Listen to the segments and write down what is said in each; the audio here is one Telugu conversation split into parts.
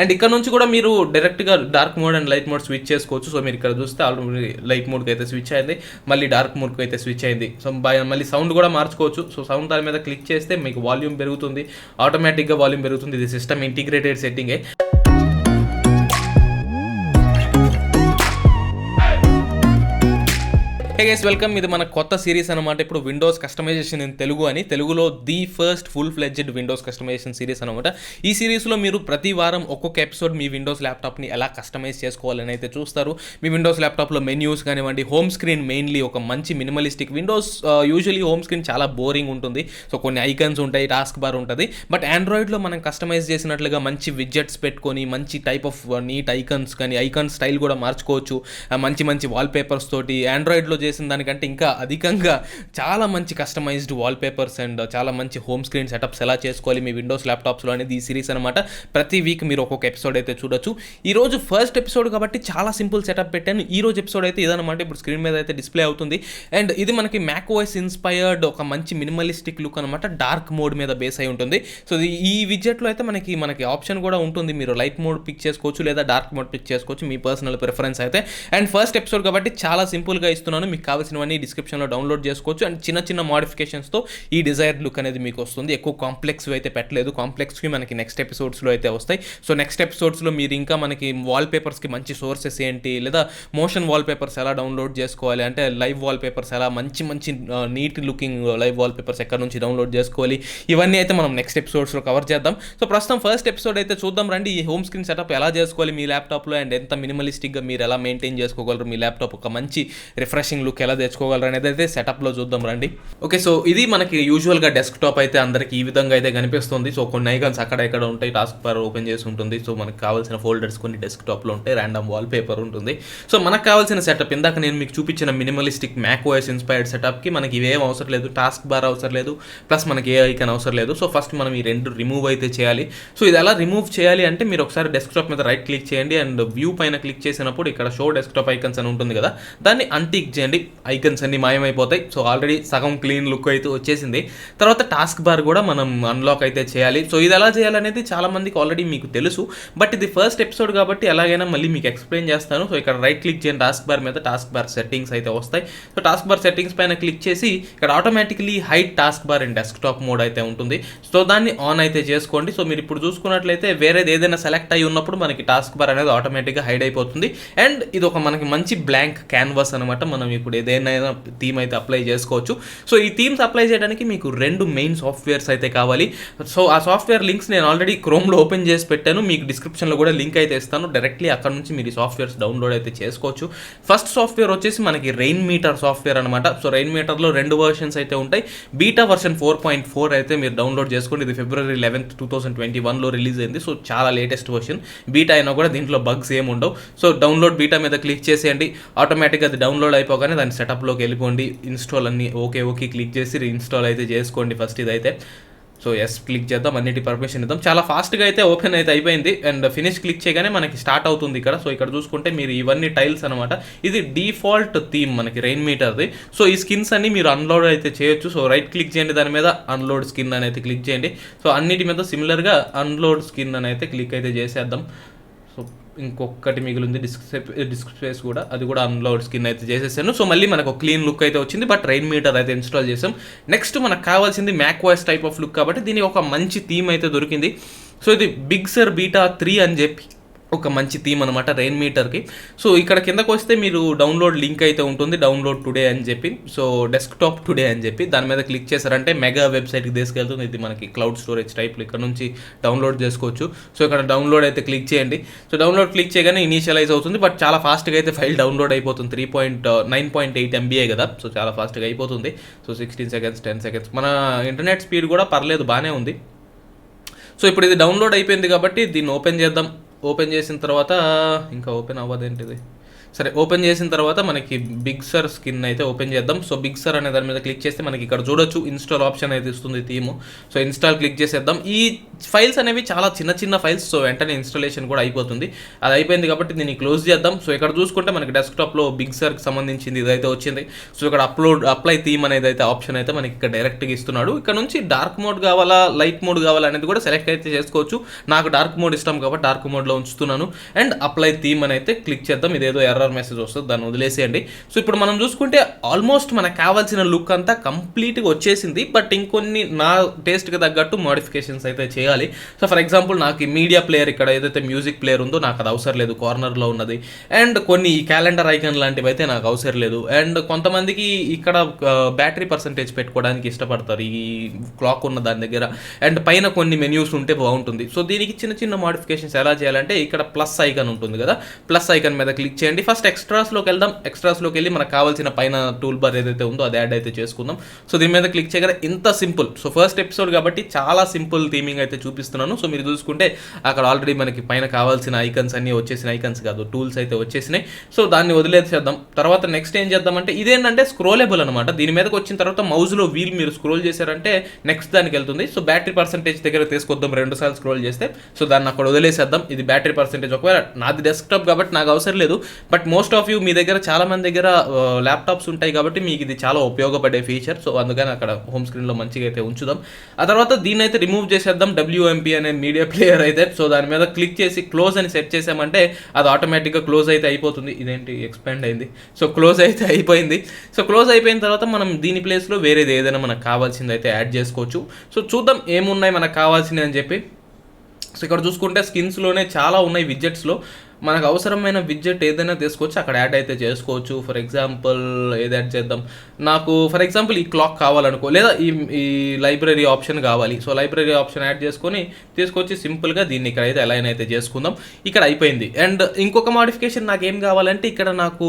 అండ్ ఇక్కడ నుంచి కూడా మీరు డైరెక్ట్‌గా dark mode and light mode switch చేసుకోవచ్చు. సో, మీరు ఇక్కడ చూస్తే ఆల్రెడీ లైట్ మోడ్‌కైతే స్విచ్ అయింది. మళ్ళీ డార్క్ మోడ్‌కైతే స్విచ్ అయింది. సో, మళ్ళీ సౌండ్ కూడా మార్చుకోవచ్చు. సో, సౌండ్ దాని మీద క్లిక్ చేస్తే మీకు వాల్యూమ్ పెరుగుతుంది. ఆటోమేటిక్‌గా వాల్యూమ్ పెరుగుతుంది. ఇది సిస్టమ్ ఇంటిగ్రేటెడ్ సెట్టింగే. Hey guys, welcome. ఇది మన కొత్త సిరీస్ అనమాట. ఇప్పుడు విండోస్ కస్టమైజేషన్ ఇన్ తెలుగు అని, తెలుగులో the first full fledged Windows customization series అనమాట. ఈ సిరీస్లో మీరు ప్రతి వారం ఒక్కొక్క ఎపిసోడ్ మీ విండోస్ ల్యాప్టాప్ని ఎలా కస్టమైజ్ చేసుకోవాలని అయితే చూస్తారు. మీ విండోస్ ల్యాప్టాప్లో మెన్యూస్ కానివ్వండి, హోమ్ స్క్రీన్ మెయిన్లీ ఒక మంచి minimalistic. Windows usually home screen చాలా బోరింగ్ ఉంటుంది. సో కొన్ని ఐకన్స్ ఉంటాయి, టాస్క్ బార్ ఉంటుంది. బట్ ఆండ్రాయిడ్లో మనం కస్టమైజ్ చేసినట్లుగా మంచి విడ్జెట్స్ పెట్టుకొని మంచి టైప్ ఆఫ్ నీట్ ఐకన్స్ కానీ ఐకాన్ స్టైల్ కూడా మార్చుకోవచ్చు. మంచి మంచి వాల్పేపర్స్ తోటి ఆండ్రాయిడ్లో చేసిన దానికంటే ఇంకా అధికంగా చాలా మంచి కస్టమైజ్డ్ వాల్పేపర్స్ అండ్ చాలా మంచి హోమ్ స్క్రీన్ సెటప్స్ ఎలా చేసుకోవాలి మీ విండోస్ ల్యాప్టాప్స్లో అనేది ఈ సిరీస్ అనమాట. ప్రతి వీక్ మీరు ఒక్కొక్క ఎపిసోడ్ అయితే చూడొచ్చు. ఈరోజు ఫస్ట్ ఎపిసోడ్ కాబట్టి చాలా సింపుల్ సెటప్ పెట్టాను. ఈ రోజు ఎపిసోడ్ అయితే ఇదనమాట. ఇప్పుడు స్క్రీన్ మీద అయితే డిస్ప్లే అవుతుంది. అండ్ ఇది మనకి మ్యాక్ ఓఎస్ ఇన్స్పైర్డ్ ఒక మంచి మినిమలిస్టిక్ లుక్ అనమాట. డార్క్ మోడ్ మీద బేస్ అయి ఉంటుంది. సో ఈ విడ్జెట్లో అయితే మనకి ఆప్షన్ కూడా ఉంటుంది. మీరు లైట్ మోడ్ పిక్ చేసుకోవచ్చు లేదా డార్క్ మోడ్ పిక్ చేసుకోవచ్చు, మీ పర్సనల్ ప్రిఫరెన్స్ అయితే. అండ్ ఫస్ట్ ఎపిసోడ్ కాబట్టి చాలా సింపుల్గా ఇస్తున్నాను. మీకు కావాల్సినవన్నీ డిస్క్రిప్షన్లో డౌన్లోడ్ చేసుకోవచ్చు. అండ్ చిన్న చిన్న మోడిఫికేషన్స్తో ఈ డిజైర్డ్ లుక్ అనేది మీకు వస్తుంది. ఎక్కువ కాంప్లెక్స్ అయితే పెట్టలేదు. కాంప్లెక్స్కి మనకి నెక్స్ట్ ఎపిసోడ్స్లో అయితే వస్తాయి. సో నెక్స్ట్ ఎపిసోడ్స్లో మీరు ఇంకా మనకి వాల్పేపర్స్కి మంచి సోర్సెస్ ఏంటి, లేదా మోషన్ వాల్పేపర్స్ ఎలా డౌన్లోడ్ చేసుకోవాలి, అంటే లైవ్ వాల్పేపర్స్ ఎలా మంచి నీట్ లుకింగ్ లైవ్ వాల్పేపర్స్ ఎక్కడ నుంచి డౌన్లోడ్ చేసుకోవాలి, ఇవన్నీ అయితే మనం నెక్స్ట్ ఎపిసోడ్స్లో కవర్ చేద్దాం. సో ప్రస్తుతం ఫస్ట్ ఎపిసోడ్ అయితే చూద్దాం రండి. ఈ హోమ్ స్క్రీన్ సెటప్ ఎలా చేసుకోవాలి మీ ల్యాప్టాప్లో, అండ్ ఎంత మినిమలిస్టిక్గా మీరు ఎలా మెయింటైన్ చేసుకోగలరు మీ ల్యాప్టాప్, ఒక మంచి రిఫ్రెషింగ్ లుక్ ఎలా తెచ్చుకోగలరు అనేది అయితే సెటప్లో చూద్దాం రండి. ఓకే, సో ఇది మనకి యూజువల్గా డెస్క్టాప్ అయితే అందరికి ఈ విధంగా అయితే కనిపిస్తుంది. సో కొన్ని ఐకాన్స్ అక్కడ ఇక్కడ ఉంటాయి, టాస్క్ బార్ ఓపెన్ చేసి ఉంటుంది. సో మనకు కావాల్సిన ఫోల్డర్స్ కొన్ని డెస్క్టాప్లో ఉంటాయి, ర్యాండమ్ వాల్ పేపర్ ఉంటుంది. సో మనకు కావాల్సిన సెటప్ ఇందాక నేను మీకు చూపించిన మినిమలిస్టిక్ మ్యాక్ ఓఎస్ ఇన్స్పైర్డ్ సెటప్కి మనకి ఇవేం అవసరం లేదు. టాస్క్ బార్ అవసరం లేదు, ప్లస్ మనకి ఏ ఐకాన్ అవసరం లేదు. సో ఫస్ట్ మనం ఈ రెండు రిమూవ్ అయితే చేయాలి. సో ఇది ఎలా రిమూవ్ చేయాలి అంటే మీరు ఒకసారి డెస్క్టాప్ మీద రైట్ క్లిక్ చేయండి అండ్ వ్యూ పైన క్లిక్ చేసినప్పుడు ఇక్కడ షో డెస్క్టాప్ ఐకన్స్ అని ఉంటుంది కదా, దాన్ని అన్టిక్ చేయండి. ఐకన్స్ అన్ని మాయమైపోతాయి. సో ఆల్రెడీ సగం క్లీన్ లుక్ అయితే వచ్చేసింది. తర్వాత టాస్క్ బార్ కూడా మనం అన్లాక్ అయితే చేయాలి. సో ఇది ఎలా చేయాలనేది చాలా మందికి ఆల్రెడీ మీకు తెలుసు, బట్ ఇది ఫస్ట్ ఎపిసోడ్ కాబట్టి ఎలాగైనా మళ్ళీ మీకు ఎక్స్ప్లెయిన్ చేస్తాను. సో ఇక్కడ రైట్ క్లిక్ చేయండి టాస్క్ బార్ మీద, టాస్క్ బార్ సెట్టింగ్స్ అయితే వస్తాయి. సో టాస్క్ బార్ సెట్టింగ్స్ పైన క్లిక్ చేసి ఇక్కడ automatically hide task bar in desktop mode అయితే ఉంటుంది. సో దాన్ని ఆన్ అయితే చేసుకోండి. సో మీరు ఇప్పుడు చూసుకున్నట్లయితే వేరేది ఏదైనా సెలెక్ట్ అయ్యి ఉన్నప్పుడు మనకి టాస్క్ బార్ అనేది ఆటోమేటిక్గా హైడ్ అయిపోతుంది. అండ్ ఇది ఒక మనకి మంచి బ్లాంక్ క్యాన్వాస్ అనమాట. మనం ఇప్పుడు ఏదైనా థీమ్ అయితే అప్లై చేసుకోవచ్చు. సో ఈ థీమ్స్ అప్లై చేయడానికి మీకు రెండు మెయిన్ సాఫ్ట్వేర్స్ అయితే కావాలి. సో ఆ సాఫ్ట్వేర్ లింక్స్ నేను ఆల్రెడీ క్రోమ్లో ఓపెన్ చేసి పెట్టాను. మీకు డిస్క్రిప్షన్లో కూడా లింక్ అయితే ఇస్తాను. డైరెక్ట్లీ అక్కడ నుంచి మీరు ఈ సాఫ్ట్వేర్స్ డౌన్లోడ్ అయితే చేసుకోవచ్చు. ఫస్ట్ సాఫ్ట్వేర్ వచ్చేసి మనకి రెయిన్ మీటర్ సాఫ్ట్వేర్ అనమాట. సో రెయిన్ మీటర్లో రెండు వర్షన్స్ అయితే ఉంటాయి. బీటా వర్షన్ 4.4 అయితే మీరు డౌన్లోడ్ చేసుకోండి. ఇది February 11th, 2021లో రిలీజ్ అయింది. సో చాలా లేటెస్ట్ వర్షన్. బీటా అయినా కూడా దీంట్లో బగ్స్ ఏమి ఉండవు. సో డౌన్లోడ్ బీటా మీద క్లిక్ చేసేయండి. ఆటోమేటిక్గా అది డౌన్లోడ్ అయిపోగానే దాని సెటప్లోకి వెళ్ళిపోండి. ఇన్స్టాల్ అన్ని ఓకే క్లిక్ చేసి ఇన్స్టాల్ అయితే చేసుకోండి ఫస్ట్ ఇదైతే. సో ఎస్ క్లిక్ చేద్దాం, అన్నిటి పర్మిషన్ ఇద్దాం. చాలా ఫాస్ట్గా అయితే ఓపెన్ అయితే అయిపోయింది. అండ్ ఫినిష్ క్లిక్ చేయగానే మనకి స్టార్ట్ అవుతుంది ఇక్కడ. సో ఇక్కడ చూసుకుంటే మీరు ఇవన్నీ టైల్స్ అనమాట. ఇది డిఫాల్ట్ థీమ్ మనకి రెయిన్ మీటర్ది. సో ఈ స్కిన్స్ అన్ని మీరు అన్లోడ్ అయితే చేయొచ్చు. సో రైట్ క్లిక్ చేయండి, దాని మీద అన్లోడ్ స్కిన్ అని అయితే క్లిక్ చేయండి. సో అన్నిటి మీద సిమిలర్గా అన్లోడ్ స్కిన్ అని అయితే క్లిక్ అయితే చేసేద్దాం. సో ఇంకొకటి మిగిలింది డిస్క్ స్పేస్ కూడా, అది కూడా అన్లోడ్ స్కిన్ అయితే చేసేసాను. సో మళ్ళీ మనకు క్లీన్ లుక్ అయితే వచ్చింది, బట్ రెయిన్ మీటర్ అయితే ఇన్స్టాల్ చేసాం. నెక్స్ట్ మనకు కావాల్సింది Mac OS type of look కాబట్టి దీనికి ఒక మంచి థీమ్ అయితే దొరికింది. సో ఇది బిగ్ సర్ బీటా 3 అని చెప్పి ఒక మంచి థీమ్ అనమాట రెయిన్ మీటర్కి. సో ఇక్కడ కిందకు వస్తే మీరు డౌన్లోడ్ లింక్ అయితే ఉంటుంది, డౌన్లోడ్ టుడే అని చెప్పి. సో డెస్క్టాప్ టుడే అని చెప్పి దాని మీద క్లిక్ చేశారంటే మెగా వెబ్సైట్కి తీసుకెళ్తుంది. ఇది మనకి క్లౌడ్ స్టోరేజ్ టైప్లో ఇక్కడ నుంచి డౌన్లోడ్ చేసుకోవచ్చు. సో ఇక్కడ డౌన్లోడ్ అయితే క్లిక్ చేయండి. సో డౌన్లోడ్ క్లిక్ చేయగానే ఇనీషియలైజ్ అవుతుంది, బట్ చాలా ఫాస్ట్గా అయితే ఫైల్ డౌన్లోడ్ అయిపోతుంది. 9.8 MB కదా, సో చాలా ఫాస్ట్గా అయిపోతుంది. సో 16 seconds 10 seconds మన ఇంటర్నెట్ స్పీడ్ కూడా పర్లేదు, బాగానే ఉంది. సో ఇప్పుడు ఇది డౌన్లోడ్ అయిపోయింది కాబట్టి దీన్ని ఓపెన్ చేద్దాం. ఓపెన్ చేసిన తర్వాత ఇంకా ఓపెన్ అవ్వదేంటిది. సరే, ఓపెన్ చేసిన తర్వాత మనకి బిగ్ సర్ స్కిన్ అయితే ఓపెన్ చేద్దాం. సో బిగ్ సర్ అనే దాని మీద క్లిక్ చేస్తే మనకి ఇక్కడ చూడొచ్చు ఇన్స్టాల్ ఆప్షన్ అయితే ఇస్తుంది థీమ్. సో ఇన్స్టాల్ క్లిక్ చేసేద్దాం. ఈ ఫైల్స్ అనేవి చాలా చిన్న చిన్న ఫైల్స్, సో వెంటనే ఇన్స్టాలేషన్ కూడా అయిపోతుంది. అది అయిపోయింది కాబట్టి దీన్ని క్లోజ్ చేద్దాం. సో ఇక్కడ చూసుకుంటే మనకి డెస్క్టాప్లో బిగ్ సర్కి సంబంధించింది ఇదైతే వచ్చింది. సో ఇక్కడ అప్లై థీమ్ అనేది అయితే ఆప్షన్ అయితే మనకి ఇక్కడ డైరెక్ట్గా ఇస్తున్నాడు. ఇక్కడ నుంచి డార్క్ మోడ్ కావాలా లైట్ మోడ్ కావాలా అనేది కూడా సెలెక్ట్ అయితే చేసుకోవచ్చు. నాకు డార్క్ మోడ్ ఇష్టం కాబట్టి డార్క్ మోడ్లో ఉంచుతున్నాను. అండ్ అప్లై థీమ్ అని అయితే క్లిక్ చేద్దాం. ఇదేదో ఎర్రర్ మెసేజ్ వస్తుంది, దాన్ని వదిలేసేయండి. సో ఇప్పుడు మనం చూసుకుంటే ఆల్మోస్ట్ మనకు కావాల్సిన లుక్ అంతా కంప్లీట్గా వచ్చేసింది. బట్ ఇంకొన్ని నా టేస్ట్కి తగ్గట్టు మోడిఫికేషన్స్ అయితే చేయాలి. సో ఫర్ ఎగ్జాంపుల్ నాకు ఈ మీడియా ప్లేయర్ ఇక్కడ ఏదైతే మ్యూజిక్ ప్లేయర్ ఉందో నాకు అది అవసరం లేదు, కార్నర్లో ఉన్నది. అండ్ కొన్ని క్యాలెండర్ ఐకాన్ లాంటివి అయితే నాకు అవసరం లేదు. అండ్ కొంతమందికి ఇక్కడ బ్యాటరీ పర్సంటేజ్ పెట్టుకోవడానికి ఇష్టపడతారు ఈ క్లాక్ ఉన్న దాని దగ్గర. అండ్ పైన కొన్ని మెన్యూస్ ఉంటే బాగుంటుంది. సో దీనికి చిన్న చిన్న మోడిఫికేషన్స్ ఎలా చేయాలంటే ఇక్కడ ప్లస్ ఐకాన్ ఉంటుంది కదా, ప్లస్ ఐకాన్ మీద క్లిక్ చేయండి. ఫస్ట్ ఎక్స్ట్రాస్లోకి వెళ్దాం. ఎక్స్ట్రాస్లోకి వెళ్ళి మనకు కావాల్సిన పైన టూల్ బార్ ఏదైతే ఉందో అది యాడ్ అయితే చేసుకుందాం. సో దీని మీద క్లిక్ చేయగానే ఇంత సింపుల్. సో ఫస్ట్ ఎపిసోడ్ కాబట్టి చాలా సింపుల్ థీమింగ్ అయితే చూపిస్తున్నాను. సో మీరు చూసుకుంటే అక్కడ ఆల్రెడీ మనకి పైన కావాల్సిన ఐకన్స్ అన్నీ వచ్చేసిన, ఐకన్స్ కాదు టూల్స్ అయితే వచ్చేసినాయి. సో దాన్ని వదిలేసేద్దాం. తర్వాత నెక్స్ట్ ఏం చేద్దామంటే ఇదేంటంటే స్క్రోలబుల్ అనమాట. దీని మీదకి వచ్చిన తర్వాత మౌజ్లో వీల్ మీరు స్క్రోల్ చేశారంటే నెక్స్ట్ దానికి వెళ్తుంది. సో బ్యాటరీ పర్సెంటేజ్ దగ్గర తీసుకొద్దాం, 2 సార్లు స్క్రోల్ చేస్తే. సో దాన్ని అక్కడ వదిలేసేద్దాం. ఇది బ్యాటరీ పర్సెంటేజ్. ఒకవేళ నాది డెస్క్టాప్ కాబట్టి నాకు అవసరం లేదు. బట్ మోస్ట్ ఆఫ్ యూ మీ దగ్గర చాలా మంది దగ్గర ల్యాప్టాప్స్ ఉంటాయి కాబట్టి మీకు ఇది చాలా ఉపయోగపడే ఫీచర్. సో అందుకని అక్కడ హోమ్ స్క్రీన్లో మంచిగా అయితే ఉంచుదాం. ఆ తర్వాత దీన్ని అయితే రిమూవ్ చేసేద్దాం. WMP అనే మీడియా ప్లేయర్ అయితే. సో దాని మీద క్లిక్ చేసి క్లోజ్ అని సెట్ చేసామంటే అది ఆటోమేటిక్గా క్లోజ్ అయితే అయిపోతుంది. ఇదేంటి ఎక్స్పాండ్ అయింది. సో క్లోజ్ అయితే అయిపోయింది. సో క్లోజ్ అయిపోయిన తర్వాత మనం దీని ప్లేస్లో వేరేది ఏదైనా మనకు కావాల్సింది అయితే యాడ్ చేసుకోవచ్చు. సో చూద్దాం ఏమున్నాయి మనకు కావాల్సినవి అని చెప్పి. సో ఇక్కడ చూసుకుంటే స్కిన్స్లోనే చాలా ఉన్నాయి. విడ్జెట్స్లో మనకు అవసరమైన విడ్జెట్ ఏదైనా తీసుకోవచ్చు, అక్కడ యాడ్ అయితే చేసుకోవచ్చు. ఫర్ ఎగ్జాంపుల్ ఏది యాడ్ చేద్దాం, నాకు ఫర్ ఎగ్జాంపుల్ ఈ క్లాక్ కావాలనుకో, లేదా ఈ లైబ్రరీ ఆప్షన్ కావాలి. సో లైబ్రరీ ఆప్షన్ యాడ్ చేసుకొని తీసుకొచ్చి సింపుల్గా దీన్ని ఇక్కడ అయితే అలైన్ అయితే చేసుకుందాం. ఇక్కడ అయిపోయింది. అండ్ ఇంకొక మోడిఫికేషన్ నాకు ఏం కావాలంటే ఇక్కడ నాకు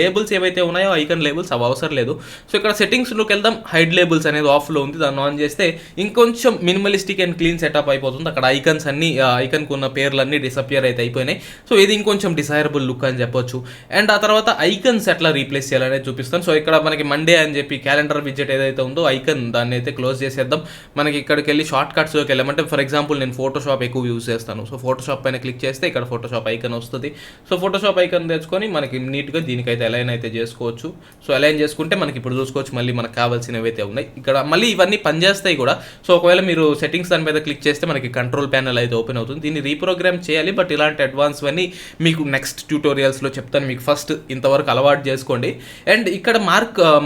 లేబుల్స్ ఏవైతే ఉన్నాయో ఐకన్ లేబుల్స్ అవి అవసరం లేదు. సో ఇక్కడ సెట్టింగ్స్లోకి వెళ్దాం. హైడ్ లేబుల్స్ అనేది ఆఫ్లో ఉంది, దాన్ని ఆన్ చేస్తే ఇంకొంచెం మినిమలిస్టిక్ అండ్ క్లీన్ సెటప్ అయిపోతుంది. అక్కడ ఐకన్స్ అన్ని ఐకన్కు ఉన్న పేర్లన్నీ డిసపియర్ అయితే అయిపోయినాయి. సో ఇది ఇంకొంచెం డిజైరబుల్ లుక్ అని చెప్పొచ్చు. అండ్ ఆ తర్వాత ఐకన్స్ ఎట్లా రీప్లేస్ చేయాలనేది చూపిస్తాను. సో ఇక్కడ మనకి మండే అని చెప్పి క్యాలెండర్ విడ్జెట్ ఏదైతే ఉందో ఐకన్ దాన్ని అయితే క్లోజ్ చేసేద్దాం. మనకి ఇక్కడికి వెళ్ళి షార్ట్ కట్స్లోకి వెళ్ళామంటే ఫర్ ఎగ్జాంపుల్ నేను ఫోటోషాప్ ఎక్కువ యూజ్ చేస్తాను. సో ఫోటోషాప్ పైన క్లిక్ చేస్తే ఇక్కడ ఫోటోషాప్ ఐకన్ వస్తుంది. సో ఫోటోషాప్ ఐకన్ తెచ్చుకొని మనకి నీట్గా దీనికైతే అలైన్ అయితే చేసుకోవచ్చు. సో అలైన్ చేసుకుంటే మనకి ఇప్పుడు చూసుకోవచ్చు మళ్ళీ మనకు కావాల్సినవి అయితే ఉన్నాయి. ఇక్కడ మళ్ళీ ఇవన్నీ పనిచేస్తాయి కూడా. సో ఒకవేళ మీరు సెట్టింగ్స్ దాని మీద క్లిక్ చేస్తే మనకి కంట్రోల్ ప్యానల్ అయితే ఓపెన్ అవుతుంది. దీన్ని రీప్రోగ్రామ్ చేయాలి. బట్ ఇలాంటి అడ్వాన్స్ అన్నీ మీకు నెక్స్ట్ ట్యూటోరియల్స్లో చెప్తాను. మీకు ఫస్ట్ ఇంతవరకు అలవాటు చేసుకోండి. అండ్ ఇక్కడ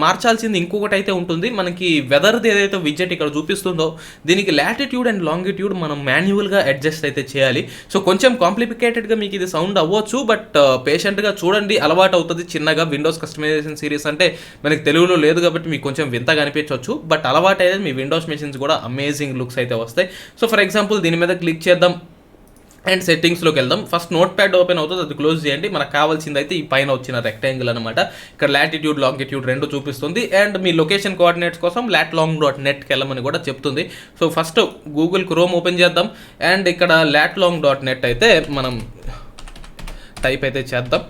మార్చాల్సింది ఇంకొకటి అయితే ఉంటుంది. మనకి వెదర్ది ఏదైతే విడ్జెట్ ఇక్కడ చూపిస్తుందో దీనికి లాటిట్యూడ్ అండ్ లాంగిట్యూడ్ మనం మాన్యువల్గా అడ్జస్ట్ అయితే చేయాలి. సో కొంచెం కాంప్లికేటెడ్గా మీకు ఇది సౌండ్ అవ్వచ్చు, బట్ పేషెంట్గా చూడండి, అలవాటు అవుతుంది చిన్నగా. విండోస్ కస్టమైజేషన్ సిరీస్ అంటే మనకి తెలుగులో లేదు కాబట్టి మీకు కొంచెం వింతగా అనిపించవచ్చు. బట్ అలవాటు అయితే మీ విండోస్ మెషిన్స్ కూడా అమేజింగ్ లుక్స్ అయితే వస్తాయి. సో ఫర్ ఎగ్జాంపుల్ దీని మీద క్లిక్ చేద్దాం అండ్ సెట్టింగ్స్లోకి వెళ్దాం. ఫస్ట్ నోట్ ప్యాడ్ ఓపెన్ అవుతుంది, అది క్లోజ్ చేయండి. మనకు కావాల్సింది అయితే ఈ పైన వచ్చిన రెక్టాంగిల్ అనమాట. ఇక్కడ లాటిట్యూడ్ లాంగిట్యూడ్ రెండు చూపిస్తుంది. అండ్ మీ లొకేషన్ కోఆర్డినేట్స్ కోసం latlong.netకి వెళ్ళమని కూడా చెప్తుంది. So first Google chrome open చేద్దాం. అండ్ ఇక్కడ latlong.net అయితే మనం టైప్ అయితే చేద్దాం.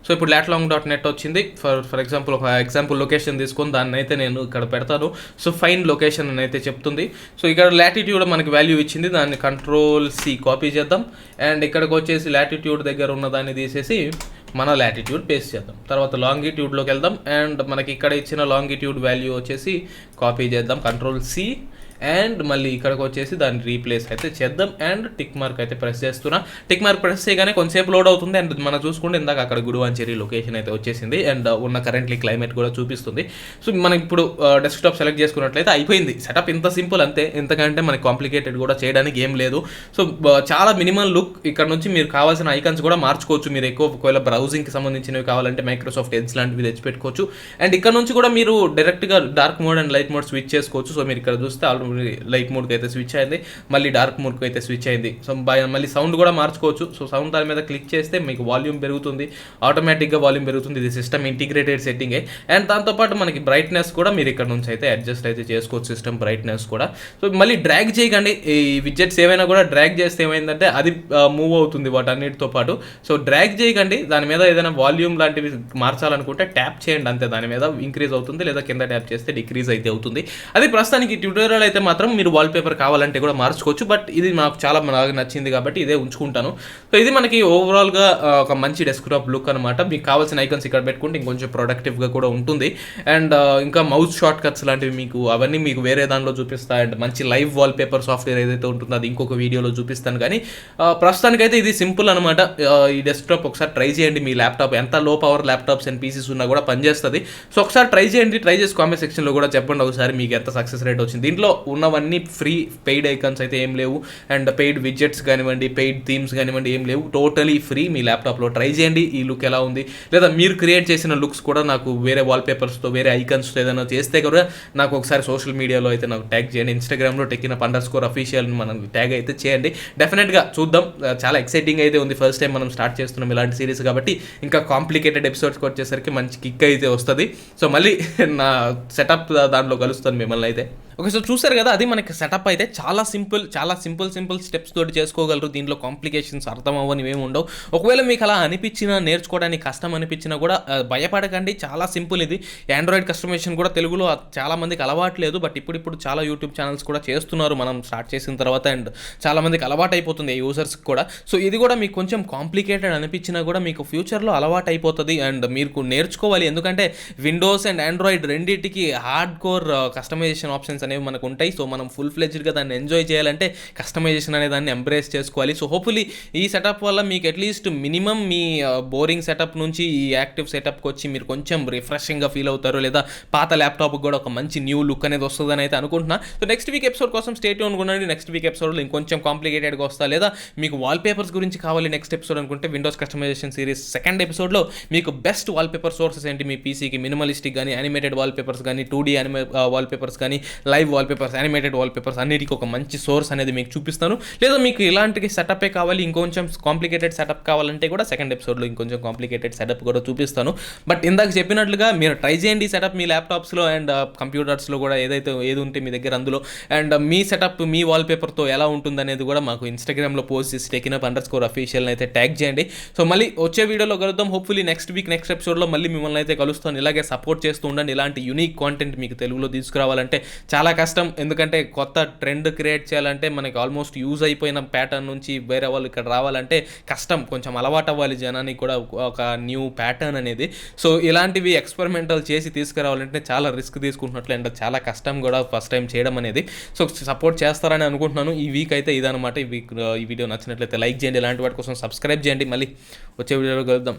సో ఇప్పుడు latlong.net వచ్చింది. ఫర్ ఎగ్జాంపుల్ ఒక ఎగ్జాంపుల్ లొకేషన్ తీసుకొని దాన్ని అయితే నేను ఇక్కడ పెడతాను. సో ఫైండ్ లొకేషన్ అని అయితే చెప్తుంది. సో ఇక్కడ లాటిట్యూడ్ మనకి వాల్యూ ఇచ్చింది, దాన్ని Ctrl+C కాపీ చేద్దాం. అండ్ ఇక్కడికి వచ్చేసి లాటిట్యూడ్ దగ్గర ఉన్న దాన్ని తీసేసి మన లాటిట్యూడ్ పేస్ట్ చేద్దాం. తర్వాత లాంగిట్యూడ్లోకి వెళ్దాం. అండ్ మనకి ఇక్కడ ఇచ్చిన లాంగిట్యూడ్ వాల్యూ వచ్చేసి కాపీ చేద్దాం, Ctrl+C. అండ్ మళ్ళీ ఇక్కడికి వచ్చేసి దాన్ని రీప్లేస్ అయితే చేద్దాం. అండ్ టిక్ మార్క్ అయితే ప్రెస్ చేస్తున్నా. టిక్ మార్క్ ప్రెస్ చేయగానే కొంచెంసేపు లోడ్ అవుతుంది. అండ్ మనం చూసుకుంటే ఇందాక అక్కడ గుడువాంచేరి లొకేషన్ అయితే వచ్చేసింది. అండ్ ఉన్న కరెంట్లీ క్లైమేట్ కూడా చూపిస్తుంది. సో మనం ఇప్పుడు డెస్క్టాప్ సెలెక్ట్ చేసుకున్నట్లయితే అయిపోయింది సెటప్. ఇంత సింపుల్ అంతే, ఇంతకంటే మనకి కాంప్లికేటెడ్ కూడా చేయడానికి ఏం లేదు. సో చాలా మినిమల్ లుక్. ఇక్కడ నుంచి మీరు కావాల్సిన ఐకాన్స్ కూడా మార్చుకోవచ్చు. మీరు ఎక్కువ ఒకవేళ బ్రౌజింగ్కి సంబంధించినవి కావాలంటే మైక్రోసాఫ్ట్ ఎడ్జ్ లాంటివి తెచ్చిపెట్టుకోవచ్చు. అండ్ ఇక్కడ నుంచి కూడా మీరు డైరెక్ట్గా dark mode and light mode switch చేసుకోవచ్చు. సో మీరు ఇక్కడ చూస్తే లైట్ మోడ్కి అయితే స్విచ్ అయింది, మళ్ళీ డార్క్ మోడ్కి అయితే స్విచ్ అయింది. సో మళ్ళీ సౌండ్ కూడా మార్చుకోవచ్చు. సో సౌండ్ దాని మీద క్లిక్ చేస్తే మీకు వాల్యూమ్ పెరుగుతుంది, ఆటోమేటిక్గా వాల్యూమ్ పెరుగుతుంది. ఇది సిస్టమ్ ఇంటిగ్రేటెడ్ సెట్టింగే. అండ్ దాంతోపాటు మనకి బ్రైట్నెస్ కూడా మీరు ఇక్కడ నుంచి అయితే అడ్జస్ట్ అయితే చేసుకోవచ్చు, సిస్టమ్ బ్రైట్నెస్ కూడా. సో మళ్ళీ డ్రాగ్ చేయకండి, ఈ విడ్జెట్స్ ఏమైనా కూడా డ్రాగ్ చేస్తే ఏమైందంటే అది మూవ్ అవుతుంది వాటన్నిటితో పాటు. సో డ్రాగ్ చేయకండి, దాని మీద ఏదైనా వాల్యూమ్ లాంటివి మార్చాలనుకుంటే ట్యాప్ చేయండి అంతే, దాని మీద ఇంక్రీజ్ అవుతుంది, లేదా కింద ట్యాప్ చేస్తే డిక్రీజ్ అయితే అవుతుంది. అది ప్రస్తుతానికి ట్యూటోరియల్ అయితే మాత్రం మీరు వాల్పేపర్ కావాలంటే కూడా మార్చుకోవచ్చు. బట్ ఇది నాకు చాలా నచ్చింది కాబట్టి ఇదే ఉంచుకుంటాను. సో ఇది మనకి ఓవరాల్గా ఒక మంచి డెస్క్టాప్ లుక్ అనమాట. మీకు కావాల్సిన ఐకాన్స్ ఇక్కడ పెట్టుకుంటే ఇంకొంచెం ప్రొడక్టివ్గా కూడా ఉంటుంది. అండ్ ఇంకా మౌస్ షార్ట్ కట్స్ లాంటివి మీకు అవన్నీ మీకు వేరే దానిలో చూపిస్తా. అండ్ మంచి లైవ్ వాల్పేపర్ సాఫ్ట్వేర్ ఏదైతే ఉంటుందో అది ఇంకొక వీడియోలో చూపిస్తాను. కానీ ప్రస్తుతానికైతే ఇది సింపుల్ అనమాట. ఈ డెస్క్టాప్ ఒకసారి ట్రై చేయండి. మీ ల్యాప్టాప్ ఎంత లో పవర్ ల్యాప్టాప్స్ అండ్ పీసీస్ ఉన్నా కూడా పనిచేస్తుంది. సో ఒకసారి ట్రై చేయండి, ట్రై చేసి కామెంట్ సెక్షన్లో కూడా చెప్పండి ఒకసారి మీకు ఎంత సక్సెస్ రేట్ వచ్చింది. దీంట్లో ఉన్నవన్నీ ఫ్రీ, పెయిడ్ ఐకాన్స్ అయితే ఏం లేవు. అండ్ పెయిడ్ విడ్జెట్స్ కానివ్వండి, పెయిడ్ థీమ్స్ కానివ్వండి ఏం లేవు, టోటలీ ఫ్రీ. మీ ల్యాప్టాప్లో ట్రై చేయండి ఈ లుక్ ఎలా ఉంది. లేదా మీరు క్రియేట్ చేసిన లుక్స్ కూడా నాకు వేరే వాల్పేపర్స్తో, వేరే ఐకాన్స్తో ఏదైనా చేస్తే కూడా నాకు ఒకసారి సోషల్ మీడియాలో అయితే నాకు ట్యాగ్ చేయండి. ఇన్స్టాగ్రామ్లో @official మనం ట్యాగ్ అయితే చేయండి. డెఫినెట్గా చూద్దాం. చాలా ఎక్సైటింగ్ అయితే ఉంది. ఫస్ట్ టైం మనం స్టార్ట్ చేస్తున్నాం ఇలాంటి సిరీస్ కాబట్టి ఇంకా కాంప్లికేటెడ్ ఎపిసోడ్స్కి వచ్చేసరికి మంచి కిక్ అయితే వస్తుంది. సో మళ్ళీ నా సెటప్ దాంట్లో కలుస్తాను మిమ్మల్ని అయితే. ఓకే, సో చూసారు కదా, అది మనకి సెటప్ అయితే చాలా సింపుల్ స్టెప్స్ తోటి చేసుకోగలరు. దీంట్లో కాంప్లికేషన్స్ అర్థం అవ్వని ఏమి ఉండవు. ఒకవేళ మీకు అలా అనిపించినా, నేర్చుకోవడానికి కష్టం అనిపించినా కూడా భయపడకండి, చాలా సింపుల్. ఇది ఆండ్రాయిడ్ కస్టమైజేషన్ కూడా తెలుగులో చాలా మందికి అలవాట్లేదు. బట్ ఇప్పుడు చాలా యూట్యూబ్ ఛానల్స్ కూడా చేస్తున్నారు మనం స్టార్ట్ చేసిన తర్వాత. అండ్ చాలా మందికి అలవాటు అయిపోతుంది యూజర్స్కి కూడా. సో ఇది కూడా మీకు కొంచెం కాంప్లికేటెడ్ అనిపించినా కూడా మీకు ఫ్యూచర్లో అలవాటు అయిపోతుంది. అండ్ మీరు నేర్చుకోవాలి, ఎందుకంటే విండోస్ అండ్ ఆండ్రాయిడ్ రెండింటికి హార్డ్ కోర్ కస్టమైజేషన్ ఆప్షన్స్ అనేవి మనకు ఉంటాయి. సో మనం ఫుల్ ఫ్లెడ్జ్డ్గా దాన్ని ఎంజాయ్ చేయాలంటే కస్టమైజేషన్ అనే దాన్ని ఎంబ్రేస్ చేసుకోవాలి. సో హోప్ఫుల్లీ ఈ సెటప్ వల్ల మీకు అట్లీస్ట్ మినిమం మీ బోరింగ్ సెటప్ నుంచి ఈ యాక్టివ్ సెటప్కి వచ్చి మీరు కొంచెం రిఫ్రెషింగ్గా ఫీల్ అవుతారు, లేదా పాత ల్యాప్టాప్కి కూడా ఒక మంచి న్యూ లుక్ అనేది వస్తుందని అయితే అనుకుంటున్నా. సో నెక్స్ట్ వీక్ ఎపిసోడ్ కోసం స్టే ట్యూన్ ఉండండి. నెక్స్ట్ వీక్ ఎపిసోడ్లో ఇంకొంచెం కాంప్లికేటెడ్గా వస్తా, లేదా మీకు వాల్పేపర్స్ గురించి కావాలి నెక్స్ట్ ఎపిసోడ్ అనుకుంటే విండోస్ కస్టమైజేషన్ సిరీస్ సెకండ్ ఎపిసోడ్లో మీకు బెస్ట్ వాల్పేపర్ సోర్సెస్ ఏంటి, మీ పీసీకి మినిమలిస్టిక్ కానీ, యానిమేటెడ్ వాల్పేపర్స్ కానీ, 2D వాల్పేపర్స్ కానీ, లైవ్ వాల్పేపర్స్, యానిమేటెడ్ వాల్పేపర్స్ అన్నిటికీ ఒక మంచి సోర్స్ అనేది మీకు చూపిస్తాను. లేదా మీకు ఇలాంటి సెటప్పే కావాలి, ఇంకొంచెం కాంప్లికేటెడ్ సెటప్ కావాలంటే కూడా సెకండ్ ఎపిసోడ్లో ఇంకొంచెం కాంప్లికేటెడ్ సెటప్ కూడా చూపిస్తాను. బట్ ఇందాక చెప్పినట్లుగా మీరు ట్రై చేయండి సెటప్ మీ ల్యాప్టాప్స్లో అండ్ కంప్యూటర్స్లో కూడా, ఏది ఉంటే మీ దగ్గర అందులో. అండ్ మీ సెటప్ మీ వాల్పేపర్తో ఎలా ఉంటుంది అనేది కూడా మాకు ఇన్స్టాగ్రామ్లో పోస్ట్ చేసి @official అయితే ట్యాగ్ చేయండి. సో మళ్ళీ వచ్చే వీడియోలో కలుద్దాం. హోప్ఫుల్లీ నెక్స్ట్ వీక్ నెక్స్ట్ ఎపిసోడ్లో మళ్ళీ మిమ్మల్ని అయితే కలుస్తాను. ఇలాగే సపోర్ట్ చేస్తూ ఉండండి. ఇలాంటి యూనిక్ కాంటెంట్ మీకు తెలుగులో తీసుకురావాలంటే చాలా కష్టం, ఎందుకంటే కొత్త ట్రెండ్ క్రియేట్ చేయాలంటే మనకి ఆల్మోస్ట్ యూజ్ అయిపోయిన ప్యాటర్న్ నుంచి వేరే వాళ్ళు ఇక్కడ రావాలంటే కష్టం, కొంచెం అలవాటు అవ్వాలి జనానికి కూడా ఒక న్యూ ప్యాటర్న్ అనేది. సో ఇలాంటివి ఎక్స్పెరిమెంటల్ చేసి తీసుకురావాలంటే చాలా రిస్క్ తీసుకుంటున్నట్లు అండ్ చాలా కష్టం కూడా ఫస్ట్ టైం చేయడం అనేది. సో సపోర్ట్ చేస్తారని అనుకుంటున్నాను. ఈ వీక్ అయితే ఇదనమాట. ఈ వీడియో నచ్చినట్లయితే లైక్ చేయండి, ఇలాంటి వాటి కోసం సబ్స్క్రైబ్ చేయండి. మళ్ళీ వచ్చే వీడియోలో కలుద్దాం.